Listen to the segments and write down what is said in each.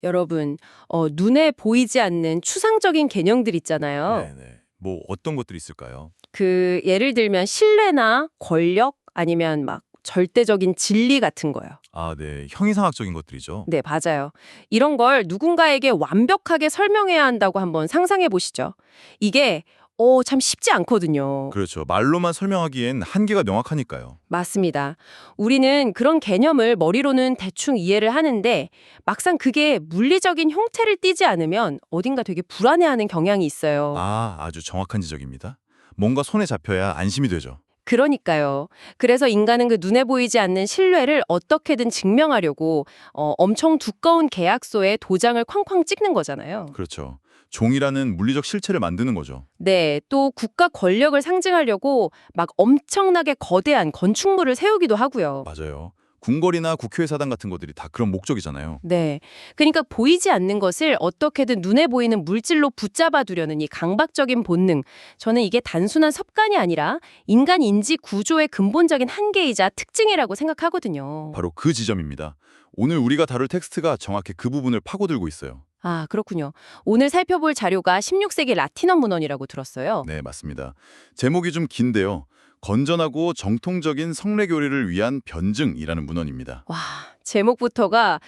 여러분, 눈에 보이지 않는 추상적인 개념들 있잖아요. 네네. 뭐 어떤 것들이 있을까요? 예를 들면 신뢰나 권력 아니면 막 절대적인 진리 같은 거요. 아, 네. 형이상학적인 것들이죠. 네, 맞아요. 이런 걸 누군가에게 완벽하게 설명해야 한다고 한번 상상해 보시죠. 이게 참 쉽지 않거든요. 그렇죠. 말로만 설명하기엔 한계가 명확하니까요. 맞습니다. 우리는 그런 개념을 머리로는 대충 이해를 하는데 막상 그게 물리적인 형태를 띠지 않으면 어딘가 되게 불안해하는 경향이 있어요. 아, 아주 정확한 지적입니다. 뭔가 손에 잡혀야 안심이 되죠. 그러니까요. 그래서 인간은 그 눈에 보이지 않는 신뢰를 어떻게든 증명하려고 엄청 두꺼운 계약서에 도장을 쾅쾅 찍는 거잖아요. 그렇죠. 종이라는 물리적 실체를 만드는 거죠. 네, 또 국가 권력을 상징하려고 막 엄청나게 거대한 건축물을 세우기도 하고요. 맞아요. 궁궐이나 국회 사당 같은 것들이 다 그런 목적이잖아요. 네. 그러니까 보이지 않는 것을 어떻게든 눈에 보이는 물질로 붙잡아 두려는 이 강박적인 본능. 저는 이게 단순한 습관이 아니라 인간 인지 구조의 근본적인 한계이자 특징이라고 생각하거든요. 바로 그 지점입니다. 오늘 우리가 다룰 텍스트가 정확히 그 부분을 파고들고 있어요. 아, 그렇군요. 오늘 살펴볼 자료가 16세기 라틴어 문헌이라고 들었어요. 네, 맞습니다. 제목이 좀 긴데요. 건전하고 정통적인 성례 교리를 위한 변증이라는 문헌입니다. 와, 제목부터가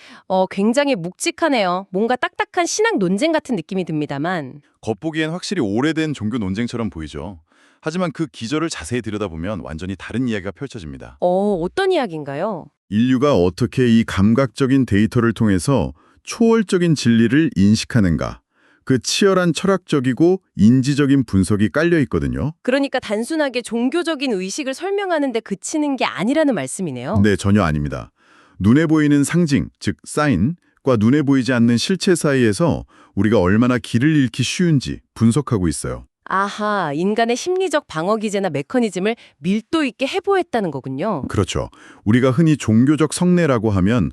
굉장히 묵직하네요. 뭔가 딱딱한 신학 논쟁 같은 느낌이 듭니다만. 겉보기엔 확실히 오래된 종교 논쟁처럼 보이죠. 하지만 그 기저를 자세히 들여다보면 완전히 다른 이야기가 펼쳐집니다. 어떤 이야기인가요? 인류가 어떻게 이 감각적인 데이터를 통해서 초월적인 진리를 인식하는가? 그 치열한 철학적이고 인지적인 분석이 깔려 있거든요. 그러니까 단순하게 종교적인 의식을 설명하는 데 그치는 게 아니라는 말씀이네요. 네, 전혀 아닙니다. 눈에 보이는 상징, 즉 사인과 눈에 보이지 않는 실체 사이에서 우리가 얼마나 길을 잃기 쉬운지 분석하고 있어요. 아하, 인간의 심리적 방어 기제나 메커니즘을 밀도 있게 해부했다는 거군요. 그렇죠. 우리가 흔히 종교적 성례라고 하면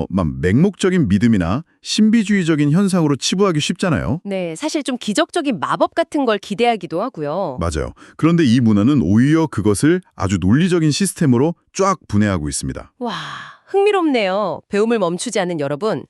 막 맹목적인 믿음이나 신비주의적인 현상으로 치부하기 쉽잖아요. 네, 사실 좀 기적적인 마법 같은 걸 기대하기도 하고요. 맞아요. 그런데 이 문화는 오히려 그것을 아주 논리적인 시스템으로 쫙 분해하고 있습니다. 와, 흥미롭네요. 배움을 멈추지 않는 여러분.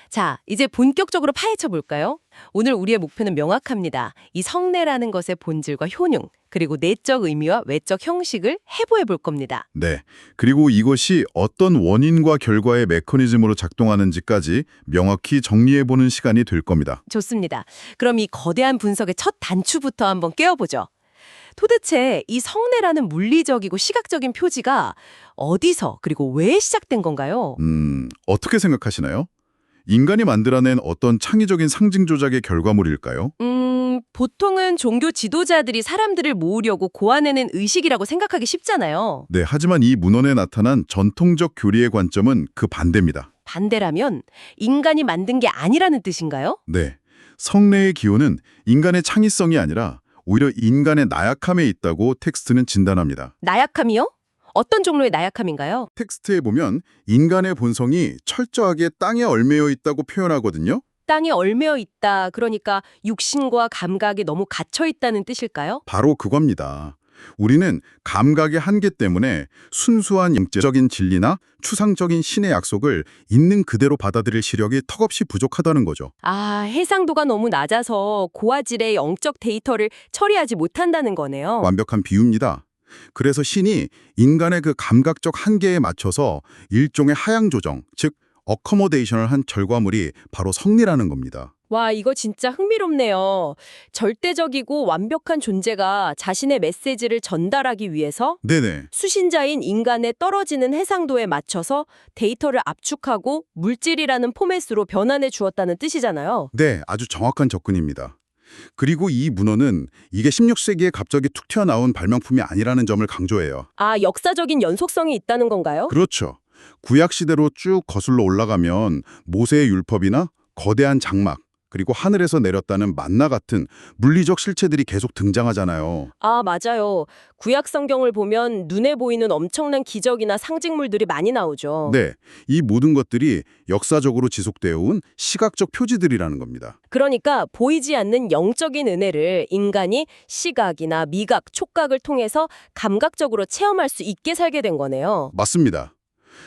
자, 이제 본격적으로 파헤쳐 볼까요? 오늘 우리의 목표는 명확합니다. 이 성례라는 것의 본질과 효능, 그리고 내적 의미와 외적 형식을 해부해 볼 겁니다. 네. 그리고 이것이 어떤 원인과 결과의 메커니즘으로 작동하는지까지 명확히 정리해보는 시간이 될 겁니다. 좋습니다. 그럼 이 거대한 분석의 첫 단추부터 한번 깨워보죠. 도대체 이 성례라는 물리적이고 시각적인 표지가 어디서 그리고 왜 시작된 건가요? 어떻게 생각하시나요? 인간이 만들어낸 어떤 창의적인 상징 조작의 결과물일까요? 보통은 종교 지도자들이 사람들을 모으려고 고안해낸 의식이라고 생각하기 쉽잖아요. 네, 하지만 이 문헌에 나타난 전통적 교리의 관점은 그 반대입니다. 반대라면 인간이 만든 게 아니라는 뜻인가요? 네, 성례의 기원은 인간의 창의성이 아니라 오히려 인간의 나약함에 있다고 텍스트는 진단합니다. 나약함이요? 어떤 종류의 나약함인가요? 텍스트에 보면 인간의 본성이 철저하게 땅에 얽매여 있다고 표현하거든요. 땅에 얽매여 있다. 그러니까 육신과 감각이 너무 갇혀 있다는 뜻일까요? 바로 그겁니다. 우리는 감각의 한계 때문에 순수한 영적인 진리나 추상적인 신의 약속을 있는 그대로 받아들일 시력이 턱없이 부족하다는 거죠. 아, 해상도가 너무 낮아서 고화질의 영적 데이터를 처리하지 못한다는 거네요. 완벽한 비유입니다. 그래서 신이 인간의 그 감각적 한계에 맞춰서 일종의 하향 조정, 즉 어커모데이션을 한 결과물이 바로 성리라는 겁니다. 와, 이거 진짜 흥미롭네요. 절대적이고 완벽한 존재가 자신의 메시지를 전달하기 위해서 네네. 수신자인 인간의 떨어지는 해상도에 맞춰서 데이터를 압축하고 물질이라는 포맷으로 변환해 주었다는 뜻이잖아요. 네, 아주 정확한 접근입니다. 그리고 이 문헌은 이게 16세기에 갑자기 툭 튀어나온 발명품이 아니라는 점을 강조해요. 아, 역사적인 연속성이 있다는 건가요? 그렇죠. 구약 시대로 쭉 거슬러 올라가면 모세의 율법이나 거대한 장막, 그리고 하늘에서 내렸다는 만나 같은 물리적 실체들이 계속 등장하잖아요. 아, 맞아요. 구약 성경을 보면 눈에 보이는 엄청난 기적이나 상징물들이 많이 나오죠. 네, 이 모든 것들이 역사적으로 지속되어 온 시각적 표지들이라는 겁니다. 그러니까 보이지 않는 영적인 은혜를 인간이 시각이나 미각, 촉각을 통해서 감각적으로 체험할 수 있게 살게 된 거네요. 맞습니다.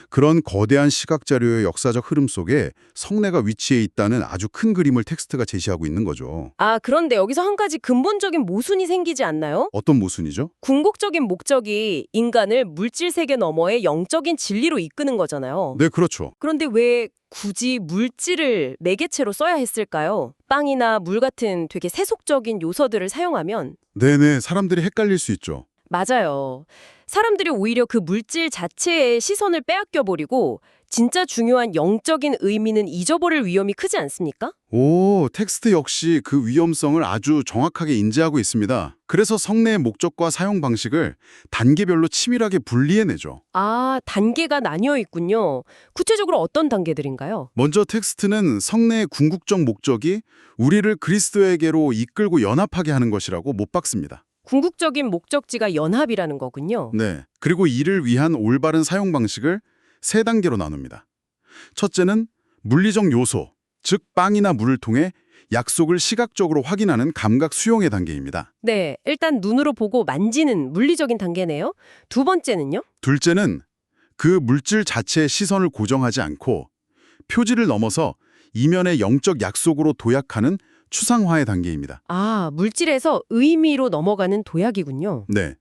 그런 거대한 시각자료의 역사적 흐름 속에 성례가 위치해 있다는 아주 큰 그림을 텍스트가 제시하고 있는 거죠. 아, 그런데 여기서 한 가지 근본적인 모순이 생기지 않나요? 어떤 모순이죠? 궁극적인 목적이 인간을 물질 세계 너머의 영적인 진리로 이끄는 거잖아요. 네, 그렇죠. 그런데 왜 굳이 물질을 매개체로 써야 했을까요? 빵이나 물 같은 되게 세속적인 요소들을 사용하면 네네, 사람들이 헷갈릴 수 있죠. 맞아요. 사람들이 오히려 그 물질 자체에 시선을 빼앗겨버리고 진짜 중요한 영적인 의미는 잊어버릴 위험이 크지 않습니까? 오, 텍스트 역시 그 위험성을 아주 정확하게 인지하고 있습니다. 그래서 성례의 목적과 사용 방식을 단계별로 치밀하게 분리해내죠. 아, 단계가 나뉘어 있군요. 구체적으로 어떤 단계들인가요? 먼저 텍스트는 성례의 궁극적 목적이 우리를 그리스도에게로 이끌고 연합하게 하는 것이라고 못 박습니다. 궁극적인 목적지가 연합이라는 거군요. 네. 그리고 이를 위한 올바른 사용 방식을 세 단계로 나눕니다. 첫째는 물리적 요소, 즉 빵이나 물을 통해 약속을 시각적으로 확인하는 감각 수용의 단계입니다. 네, 일단 눈으로 보고 만지는 물리적인 단계네요. 두 번째는요? 둘째는 그 물질 자체의 시선을 고정하지 않고 표지를 넘어서 이면의 영적 약속으로 도약하는 추상화의 단계입니다. 아, 물질에서 의미로 넘어가는 도약이군요. 네.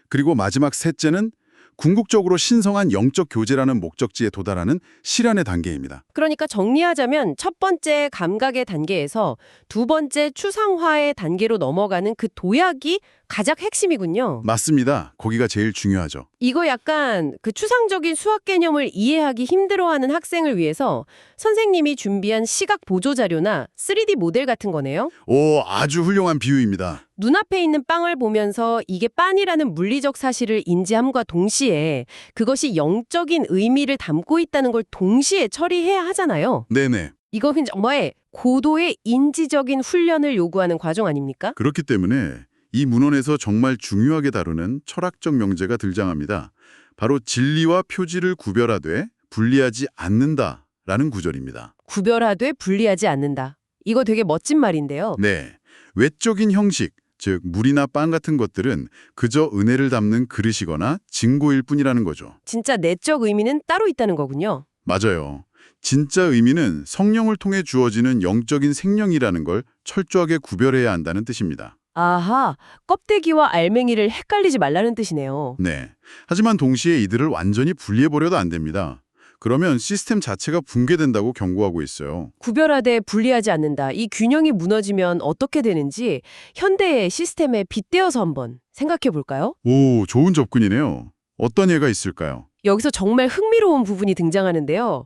그리고 마지막 셋째는 궁극적으로 신성한 영적 교제라는 목적지에 도달하는 실현의 단계입니다. 그러니까 정리하자면 첫 번째 감각의 단계에서 두 번째 추상화의 단계로 넘어가는 그 도약이 가장 핵심이군요. 맞습니다. 거기가 제일 중요하죠. 이거 약간 그 추상적인 수학 개념을 이해하기 힘들어하는 학생을 위해서 선생님이 준비한 시각 보조 자료나 3D 모델 같은 거네요. 오, 아주 훌륭한 비유입니다. 눈앞에 있는 빵을 보면서 이게 빵이라는 물리적 사실을 인지함과 동시에 그것이 영적인 의미를 담고 있다는 걸 동시에 처리해야 하잖아요. 네네. 이건 정말 고도의 인지적인 훈련을 요구하는 과정 아닙니까? 그렇기 때문에 이 문헌에서 정말 중요하게 다루는 철학적 명제가 등장합니다. 바로 진리와 표지를 구별하되 분리하지 않는다라는 구절입니다. 구별하되 분리하지 않는다. 이거 되게 멋진 말인데요. 네. 외적인 형식, 즉 물이나 빵 같은 것들은 그저 은혜를 담는 그릇이거나 증거일 뿐이라는 거죠. 진짜 내적 의미는 따로 있다는 거군요. 맞아요. 진짜 의미는 성령을 통해 주어지는 영적인 생명이라는 걸 철저하게 구별해야 한다는 뜻입니다. 아하, 껍데기와 알맹이를 헷갈리지 말라는 뜻이네요. 네. 하지만 동시에 이들을 완전히 분리해버려도 안 됩니다. 그러면 시스템 자체가 붕괴된다고 경고하고 있어요. 구별하되 분리하지 않는다. 이 균형이 무너지면 어떻게 되는지 현대의 시스템에 빗대어서 한번 생각해 볼까요? 오, 좋은 접근이네요. 어떤 예가 있을까요? 여기서 정말 흥미로운 부분이 등장하는데요.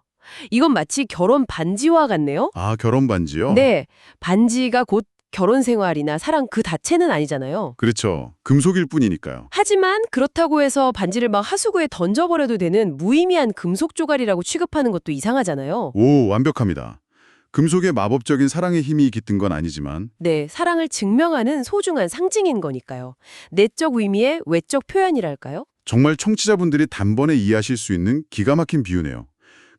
이건 마치 결혼 반지와 같네요. 아, 결혼 반지요? 네, 반지가 곧 결혼 생활이나 사랑 그 자체는 아니잖아요. 그렇죠. 금속일 뿐이니까요. 하지만 그렇다고 해서 반지를 막 하수구에 던져버려도 되는 무의미한 금속 조각이라고 취급하는 것도 이상하잖아요. 오, 완벽합니다. 금속에 마법적인 사랑의 힘이 깃든 건 아니지만 네, 사랑을 증명하는 소중한 상징인 거니까요. 내적 의미의 외적 표현이랄까요? 정말 청취자분들이 단번에 이해하실 수 있는 기가 막힌 비유네요.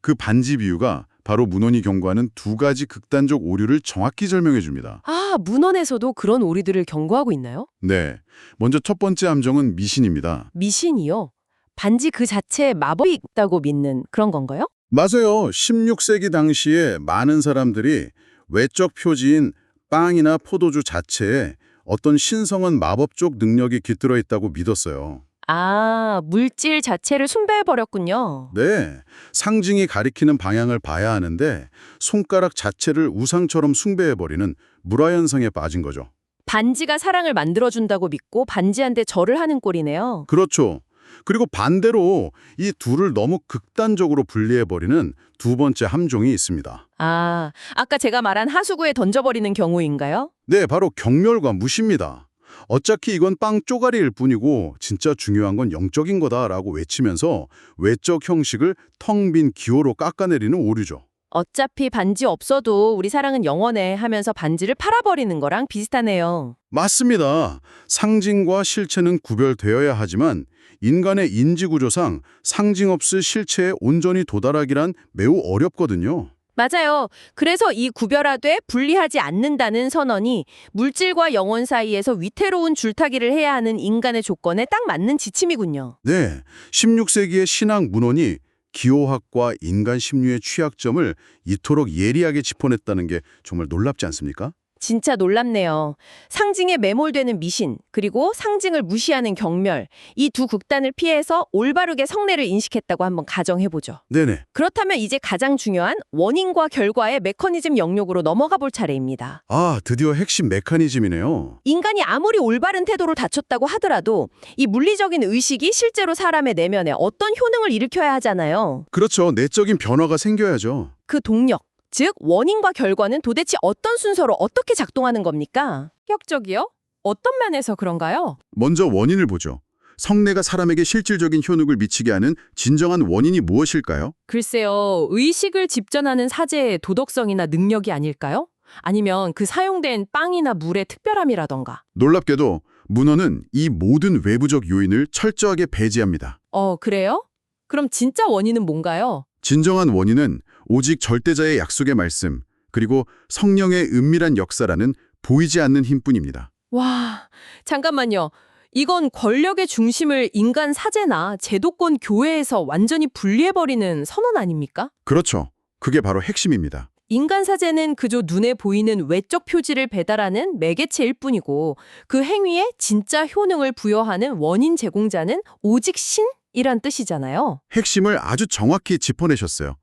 그 반지 비유가 바로 문헌이 경고하는 두 가지 극단적 오류를 정확히 설명해 줍니다. 아, 문헌에서도 그런 오리들을 경고하고 있나요? 네. 먼저 첫 번째 함정은 미신입니다. 미신이요? 반지 그 자체에 마법이 있다고 믿는 그런 건가요? 맞아요. 16세기 당시에 많은 사람들이 외적 표지인 빵이나 포도주 자체에 어떤 신성한 마법적 능력이 깃들어 있다고 믿었어요. 아, 물질 자체를 숭배해버렸군요. 네, 상징이 가리키는 방향을 봐야 하는데 손가락 자체를 우상처럼 숭배해버리는 물화현상에 빠진 거죠. 반지가 사랑을 만들어준다고 믿고 반지한테 절을 하는 꼴이네요. 그렇죠. 그리고 반대로 이 둘을 너무 극단적으로 분리해버리는 두 번째 함정이 있습니다. 아, 아까 제가 말한 하수구에 던져버리는 경우인가요? 네, 바로 경멸과 무시입니다. 어차피 이건 빵 쪼가리일 뿐이고 진짜 중요한 건 영적인 거다라고 외치면서 외적 형식을 텅 빈 기호로 깎아내리는 오류죠. 어차피 반지 없어도 우리 사랑은 영원해 하면서 반지를 팔아버리는 거랑 비슷하네요. 맞습니다. 상징과 실체는 구별되어야 하지만 인간의 인지구조상 상징 없이 실체에 온전히 도달하기란 매우 어렵거든요. 맞아요. 그래서 이 구별하되 분리하지 않는다는 선언이 물질과 영혼 사이에서 위태로운 줄타기를 해야 하는 인간의 조건에 딱 맞는 지침이군요. 네, 16세기의 신학 문헌이 기호학과 인간 심리의 취약점을 이토록 예리하게 짚어냈다는 게 정말 놀랍지 않습니까? 진짜 놀랍네요. 상징에 매몰되는 미신, 그리고 상징을 무시하는 경멸, 이 두 극단을 피해서 올바르게 성례를 인식했다고 한번 가정해보죠. 네네. 그렇다면 이제 가장 중요한 원인과 결과의 메커니즘 영역으로 넘어가 볼 차례입니다. 아, 드디어 핵심 메커니즘이네요. 인간이 아무리 올바른 태도로 다쳤다고 하더라도 이 물리적인 의식이 실제로 사람의 내면에 어떤 효능을 일으켜야 하잖아요. 그렇죠. 내적인 변화가 생겨야죠. 그 동력, 즉 원인과 결과는 도대체 어떤 순서로 어떻게 작동하는 겁니까? 격적이요? 어떤 면에서 그런가요? 먼저 원인을 보죠. 성례가 사람에게 실질적인 효능을 미치게 하는 진정한 원인이 무엇일까요? 글쎄요, 의식을 집전하는 사제의 도덕성이나 능력이 아닐까요? 아니면 그 사용된 빵이나 물의 특별함이라던가. 놀랍게도 문헌은 이 모든 외부적 요인을 철저하게 배제합니다. 그래요? 그럼 진짜 원인은 뭔가요? 진정한 원인은 오직 절대자의 약속의 말씀, 그리고 성령의 은밀한 역사라는 보이지 않는 힘뿐입니다. 와, 잠깐만요. 이건 권력의 중심을 인간 사제나 제도권 교회에서 완전히 분리해버리는 선언 아닙니까? 그렇죠. 그게 바로 핵심입니다. 인간 사제는 그저 눈에 보이는 외적 표지를 배달하는 매개체일 뿐이고 그 행위에 진짜 효능을 부여하는 원인 제공자는 오직 신이란 뜻이잖아요. 핵심을 아주 정확히 짚어내셨어요.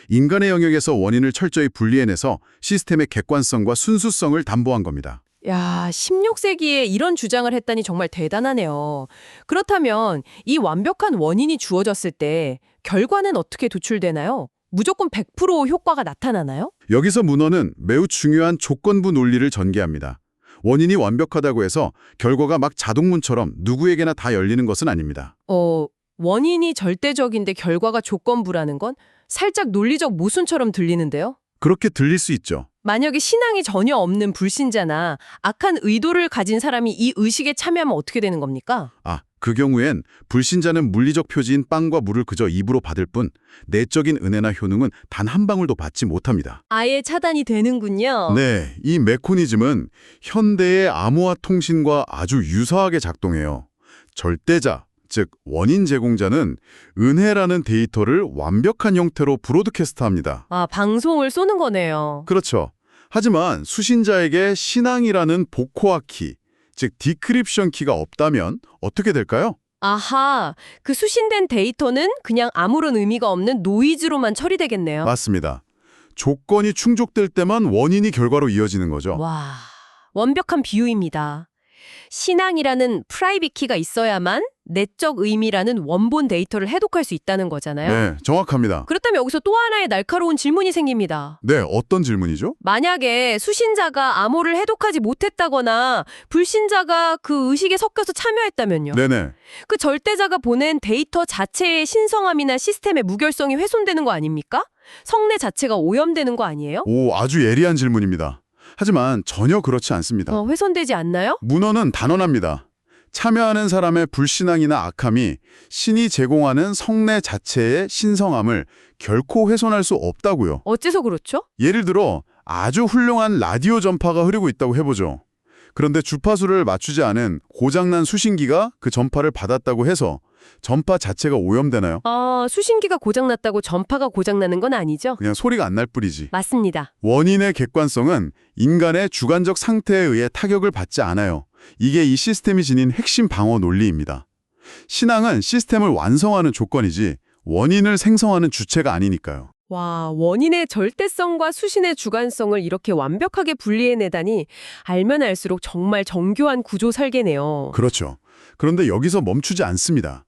인간의 영역에서 원인을 철저히 분리해내서 시스템의 객관성과 순수성을 담보한 겁니다. 야, 16세기에 이런 주장을 했다니 정말 대단하네요. 그렇다면 이 완벽한 원인이 주어졌을 때 결과는 어떻게 도출되나요? 무조건 100% 효과가 나타나나요? 여기서 문헌은 매우 중요한 조건부 논리를 전개합니다. 원인이 완벽하다고 해서 결과가 막 자동문처럼 누구에게나 다 열리는 것은 아닙니다. 원인이 절대적인데 결과가 조건부라는 건 살짝 논리적 모순처럼 들리는데요? 그렇게 들릴 수 있죠. 만약에 신앙이 전혀 없는 불신자나 악한 의도를 가진 사람이 이 의식에 참여하면 어떻게 되는 겁니까? 그 경우엔 불신자는 물리적 표지인 빵과 물을 그저 입으로 받을 뿐 내적인 은혜나 효능은 단 한 방울도 받지 못합니다. 아예 차단이 되는군요. 네, 이 메커니즘은 현대의 암호화 통신과 아주 유사하게 작동해요. 절대자, 즉 원인 제공자는 은혜라는 데이터를 완벽한 형태로 브로드캐스트합니다. 방송을 쏘는 거네요. 그렇죠. 하지만 수신자에게 신앙이라는 복호화 키, 즉 디크립션 키가 없다면 어떻게 될까요? 아하, 그 수신된 데이터는 그냥 아무런 의미가 없는 노이즈로만 처리되겠네요. 맞습니다. 조건이 충족될 때만 원인이 결과로 이어지는 거죠. 와, 완벽한 비유입니다. 신앙이라는 프라이빗 키가 있어야만 내적 의미라는 원본 데이터를 해독할 수 있다는 거잖아요. 네, 정확합니다. 그렇다면 여기서 또 하나의 날카로운 질문이 생깁니다. 네, 어떤 질문이죠? 만약에 수신자가 암호를 해독하지 못했다거나 불신자가 그 의식에 섞여서 참여했다면요. 네네. 그 절대자가 보낸 데이터 자체의 신성함이나 시스템의 무결성이 훼손되는 거 아닙니까? 성례 자체가 오염되는 거 아니에요? 오, 아주 예리한 질문입니다. 하지만 전혀 그렇지 않습니다. 훼손되지 않나요? 문헌은 단언합니다. 참여하는 사람의 불신앙이나 악함이 신이 제공하는 성례 자체의 신성함을 결코 훼손할 수 없다고요. 어째서 그렇죠? 예를 들어 아주 훌륭한 라디오 전파가 흐르고 있다고 해보죠. 그런데 주파수를 맞추지 않은 고장난 수신기가 그 전파를 받았다고 해서 전파 자체가 오염되나요? 수신기가 고장났다고 전파가 고장나는 건 아니죠? 그냥 소리가 안 날 뿐이지. 맞습니다. 원인의 객관성은 인간의 주관적 상태에 의해 타격을 받지 않아요. 이게 이 시스템이 지닌 핵심 방어 논리입니다. 신앙은 시스템을 완성하는 조건이지 원인을 생성하는 주체가 아니니까요. 와, 원인의 절대성과 수신의 주관성을 이렇게 완벽하게 분리해내다니 알면 알수록 정말 정교한 구조 설계네요. 그렇죠. 그런데 여기서 멈추지 않습니다.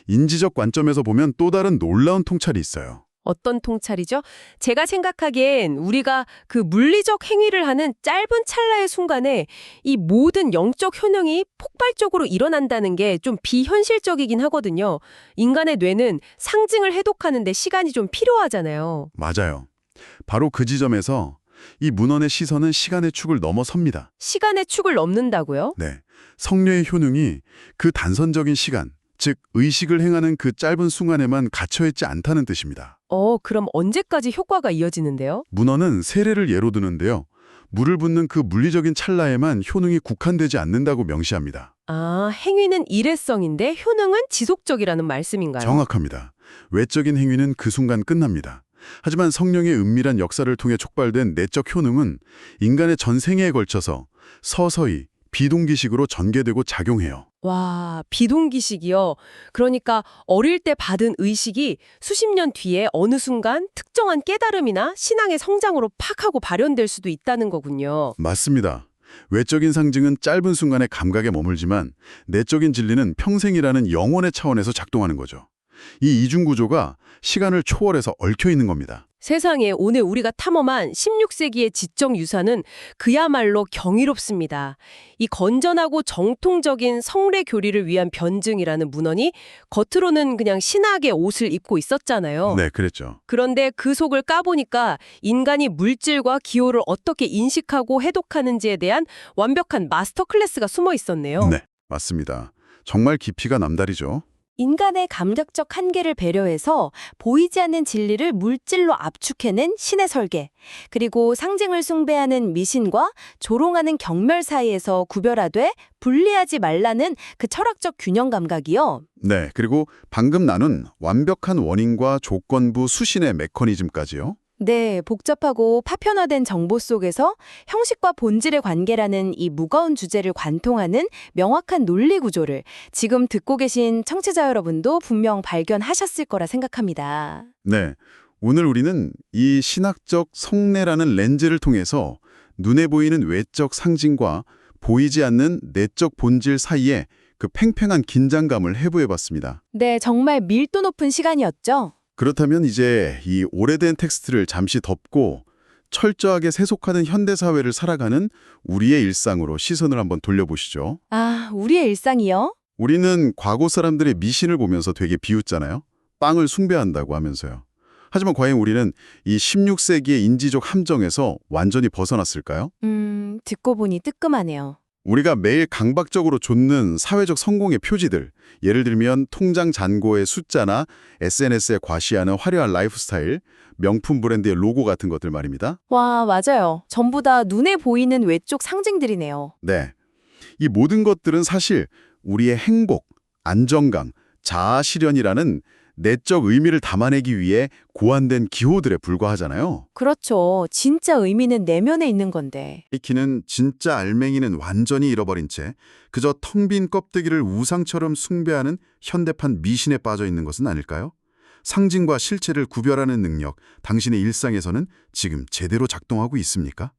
인지적 관점에서 보면 또 다른 놀라운 통찰이 있어요. 어떤 통찰이죠? 제가 생각하기엔 우리가 그 물리적 행위를 하는 짧은 찰나의 순간에 이 모든 영적 효능이 폭발적으로 일어난다는 게 좀 비현실적이긴 하거든요. 인간의 뇌는 상징을 해독하는 데 시간이 좀 필요하잖아요. 맞아요. 바로 그 지점에서 이 문헌의 시선은 시간의 축을 넘어섭니다. 시간의 축을 넘는다고요? 네, 성례의 효능이 그 단선적인 시간, 즉 의식을 행하는 그 짧은 순간에만 갇혀있지 않다는 뜻입니다. 그럼 언제까지 효과가 이어지는데요? 문헌은 세례를 예로 드는데요. 물을 붓는 그 물리적인 찰나에만 효능이 국한되지 않는다고 명시합니다. 아, 행위는 일회성인데 효능은 지속적이라는 말씀인가요? 정확합니다. 외적인 행위는 그 순간 끝납니다. 하지만 성령의 은밀한 역사를 통해 촉발된 내적 효능은 인간의 전 생애에 걸쳐서 서서히 비동기식으로 전개되고 작용해요. 와, 비동기식이요. 그러니까 어릴 때 받은 의식이 수십 년 뒤에 어느 순간 특정한 깨달음이나 신앙의 성장으로 팍 하고 발현될 수도 있다는 거군요. 맞습니다. 외적인 상징은 짧은 순간의 감각에 머물지만 내적인 진리는 평생이라는 영혼의 차원에서 작동하는 거죠. 이 이중 구조가 시간을 초월해서 얽혀 있는 겁니다. 세상에 오늘 우리가 탐험한 16세기의 지적 유산은 그야말로 경이롭습니다. 이 건전하고 정통적인 성례 교리를 위한 변증이라는 문헌이 겉으로는 그냥 신학의 옷을 입고 있었잖아요. 네, 그랬죠. 그런데 그 속을 까보니까 인간이 물질과 기호를 어떻게 인식하고 해독하는지에 대한 완벽한 마스터 클래스가 숨어 있었네요. 네, 맞습니다. 정말 깊이가 남다르죠. 인간의 감각적 한계를 배려해서 보이지 않는 진리를 물질로 압축해낸 신의 설계, 그리고 상징을 숭배하는 미신과 조롱하는 경멸 사이에서 구별하되 분리하지 말라는 그 철학적 균형 감각이요. 네, 그리고 방금 나눈 완벽한 원인과 조건부 수신의 메커니즘까지요. 네, 복잡하고 파편화된 정보 속에서 형식과 본질의 관계라는 이 무거운 주제를 관통하는 명확한 논리 구조를 지금 듣고 계신 청취자 여러분도 분명 발견하셨을 거라 생각합니다. 네, 오늘 우리는 이 신학적 성례라는 렌즈를 통해서 눈에 보이는 외적 상징과 보이지 않는 내적 본질 사이에 그 팽팽한 긴장감을 해부해봤습니다. 네, 정말 밀도 높은 시간이었죠? 그렇다면 이제 이 오래된 텍스트를 잠시 덮고 철저하게 세속화된 현대사회를 살아가는 우리의 일상으로 시선을 한번 돌려보시죠. 아, 우리의 일상이요? 우리는 과거 사람들의 미신을 보면서 되게 비웃잖아요. 빵을 숭배한다고 하면서요. 하지만 과연 우리는 이 16세기의 인지적 함정에서 완전히 벗어났을까요? 듣고 보니 뜨끔하네요. 우리가 매일 강박적으로 좇는 사회적 성공의 표지들, 예를 들면 통장 잔고의 숫자나 SNS에 과시하는 화려한 라이프스타일, 명품 브랜드의 로고 같은 것들 말입니다. 와, 맞아요. 전부 다 눈에 보이는 외적 상징들이네요. 네. 이 모든 것들은 사실 우리의 행복, 안정감, 자아 실현이라는 내적 의미를 담아내기 위해 고안된 기호들에 불과하잖아요. 그렇죠. 진짜 의미는 내면에 있는 건데. 이 키는 진짜 알맹이는 완전히 잃어버린 채 그저 텅 빈 껍데기를 우상처럼 숭배하는 현대판 미신에 빠져 있는 것은 아닐까요? 상징과 실체를 구별하는 능력, 당신의 일상에서는 지금 제대로 작동하고 있습니까?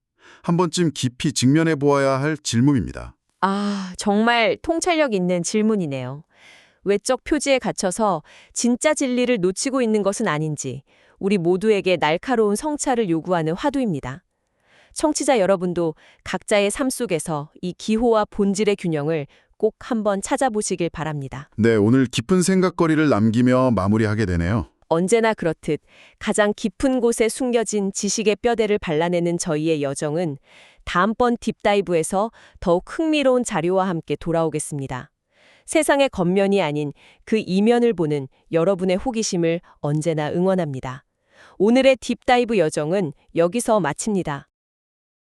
한 번쯤 깊이 직면해 보아야 할 질문입니다. 아, 정말 통찰력 있는 질문이네요. 외적 표지에 갇혀서 진짜 진리를 놓치고 있는 것은 아닌지 우리 모두에게 날카로운 성찰을 요구하는 화두입니다. 청취자 여러분도 각자의 삶 속에서 이 기호와 본질의 균형을 꼭 한번 찾아보시길 바랍니다. 네, 오늘 깊은 생각거리를 남기며 마무리하게 되네요. 언제나 그렇듯 가장 깊은 곳에 숨겨진 지식의 뼈대를 발라내는 저희의 여정은 다음번 딥다이브에서 더욱 흥미로운 자료와 함께 돌아오겠습니다. 세상의 겉면이 아닌 그 이면을 보는 여러분의 호기심을 언제나 응원합니다. 오늘의 딥다이브 여정은 여기서 마칩니다.